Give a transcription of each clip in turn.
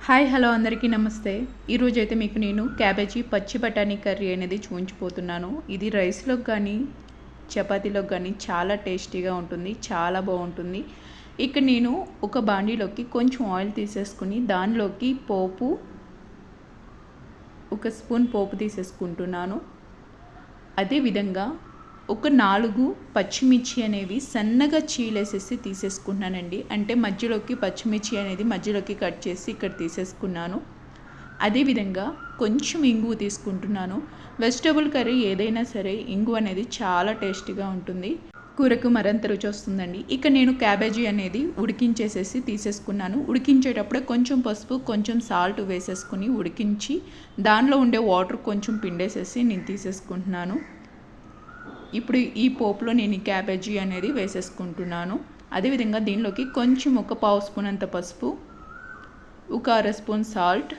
Hi hello అందరికీ నమస్తే. ఈరోజైతే మీకు నేను క్యాబేజీ పచ్చి బఠానీ కర్రీ అనేది చూపించబోతున్నాను. ఇది రైస్లోకి కానీ చపాతీలోకి కానీ చాలా టేస్టీగా ఉంటుంది, చాలా బాగుంటుంది. ఇక్కడ నేను ఒక బాండీలోకి కొంచెం ఆయిల్ తీసేసుకుని దానిలోకి ఒక స్పూన్ పోపు తీసేసుకుంటున్నాను. అదేవిధంగా ఒక 4 పచ్చిమిర్చి అనేవి సన్నగా చీలేసేసి తీసేసుకున్నానండి. అంటే మధ్యలోకి పచ్చిమిర్చి అనేది మధ్యలోకి కట్ చేసి ఇక్కడ తీసేసుకున్నాను. అదేవిధంగా కొంచెం ఇంగువ తీసుకుంటున్నాను. వెజిటబుల్ కర్రీ ఏదైనా సరే ఇంగువ అనేది చాలా టేస్టీగా ఉంటుంది, కూరకు మరింత రుచి వస్తుందండి. ఇక నేను క్యాబేజీ అనేది ఉడికించేసేసి తీసేసుకున్నాను. ఉడికించేటప్పుడే కొంచెం పసుపు కొంచెం సాల్ట్ వేసేసుకుని ఉడికించి దానిలో ఉండే వాటర్ కొంచెం పిండేసేసి నేను తీసేసుకుంటున్నాను. ఇప్పుడు ఈ పోపులో నేను ఈ క్యాబేజీ అనేది వేసేసుకుంటున్నాను. అదేవిధంగా దీనిలోకి కొంచెం ఒక పావు స్పూన్ అంత పసుపు, ఒక అర స్పూన్ సాల్ట్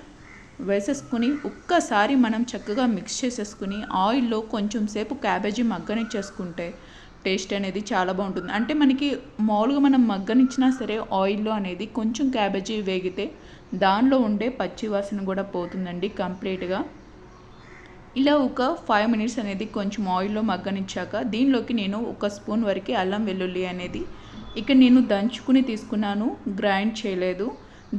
వేసేసుకుని ఒక్కసారి మనం చక్కగా మిక్స్ చేసేసుకుని ఆయిల్లో కొంచెం సేపు క్యాబేజీ మగ్గనిచ్చేసుకుంటే టేస్ట్ అనేది చాలా బాగుంటుంది. అంటే మనకి మామూలుగా మనం మగ్గనిచ్చినా సరే ఆయిల్లో అనేది కొంచెం క్యాబేజీ వేగితే దానిలో ఉండే పచ్చి వాసన కూడా పోతుందండి కంప్లీట్గా. ఇలా ఒక 5 మినిట్స్ అనేది కొంచెం ఆయిల్లో మగ్గనిచ్చాక దీనిలోకి నేను ఒక స్పూన్ వరకు అల్లం వెల్లుల్లి అనేది ఇక్కడ నేను దంచుకుని తీసుకున్నాను, గ్రైండ్ చేయలేదు.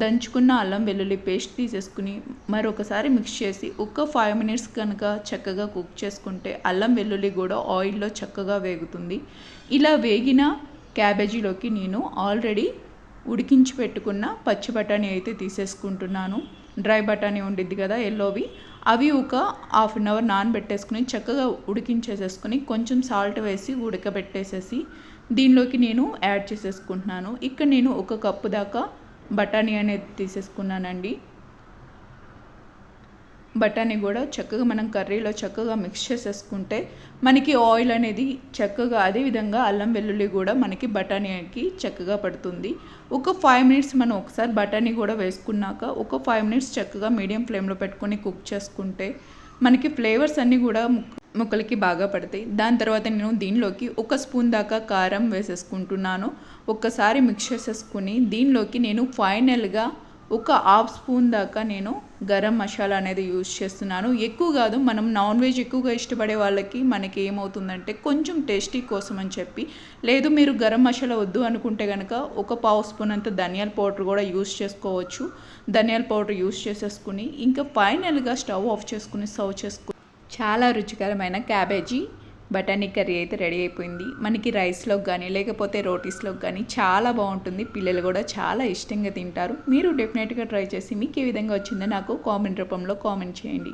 దంచుకున్న అల్లం వెల్లుల్లి పేస్ట్ తీసేసుకుని మరొకసారి మిక్స్ చేసి ఒక 5 మినిట్స్ కనుక చక్కగా కుక్ చేసుకుంటే అల్లం వెల్లుల్లి కూడా ఆయిల్లో చక్కగా వేగుతుంది. ఇలా వేగిన క్యాబేజీలోకి నేను ఆల్రెడీ ఉడికించి పెట్టుకున్న పచ్చి బఠానీ అయితే తీసేసుకుంటున్నాను. డ్రై బఠానీ ఉండిద్ది కదా ఎల్లోవి, అవి ఒక హాఫ్ అన్ అవర్ నానబెట్టేసుకుని చక్కగా ఉడికించేసేసుకుని కొంచెం సాల్ట్ వేసి ఉడకబెట్టేసేసి దీనిలోకి నేను యాడ్ చేసేసుకుంటున్నాను. ఇక్కడ నేను 1 కప్పు దాకా బఠానీ అనేది తీసేసుకున్నానండి. బఠానీ కూడా చక్కగా మనం కర్రీలో చక్కగా మిక్స్ చేసేసుకుంటే మనకి ఆయిల్ అనేది చక్కగా, అదేవిధంగా అల్లం వెల్లుల్లి కూడా మనకి బఠానీకి చక్కగా పడుతుంది. ఒక 5 మినిట్స్ మనం ఒకసారి బఠానీ కూడా వేసుకున్నాక ఒక 5 మినిట్స్ చక్కగా మీడియం ఫ్లేమ్లో పెట్టుకొని కుక్ చేసుకుంటే మనకి ఫ్లేవర్స్ అన్నీ కూడా ముక్కలకి బాగా పడతాయి. దాని తర్వాత నేను దీనిలోకి 1 స్పూన్ దాకా కారం వేసేసుకుంటున్నాను. ఒక్కసారి మిక్స్ చేసేసుకుని దీనిలోకి నేను ఫైనల్గా ఒక హాఫ్ స్పూన్ దాకా నేను గరం మసాలా అనేది యూజ్ చేస్తున్నాను. ఎక్కువ కాదు, మనం నాన్ వెజ్ ఎక్కువగా ఇష్టపడే వాళ్ళకి మనకి ఏమవుతుందంటే కొంచెం టేస్టీ కోసం అని చెప్పి, లేదు మీరు గరం మసాలా వద్దు అనుకుంటే కనుక ఒక పావు స్పూన్ అంత ధనియాల పౌడర్ కూడా యూజ్ చేసుకోవచ్చు. ధనియాల పౌడర్ యూజ్ చేసేసుకుని ఇంకా ఫైనల్గా స్టవ్ ఆఫ్ చేసుకుని సర్వ్ చేసుకుని చాలా రుచికరమైన క్యాబేజీ బఠానీ కర్రీ అయితే రెడీ అయిపోయింది. మనకి రైస్లోకి కానీ లేకపోతే రోటీస్లోకి కానీ చాలా బాగుంటుంది. పిల్లలు కూడా చాలా ఇష్టంగా తింటారు. మీరు డెఫినెట్గా ట్రై చేసి మీకు ఏ విధంగా వచ్చిందో నాకు కామెంట్ రూపంలో కామెంట్ చేయండి.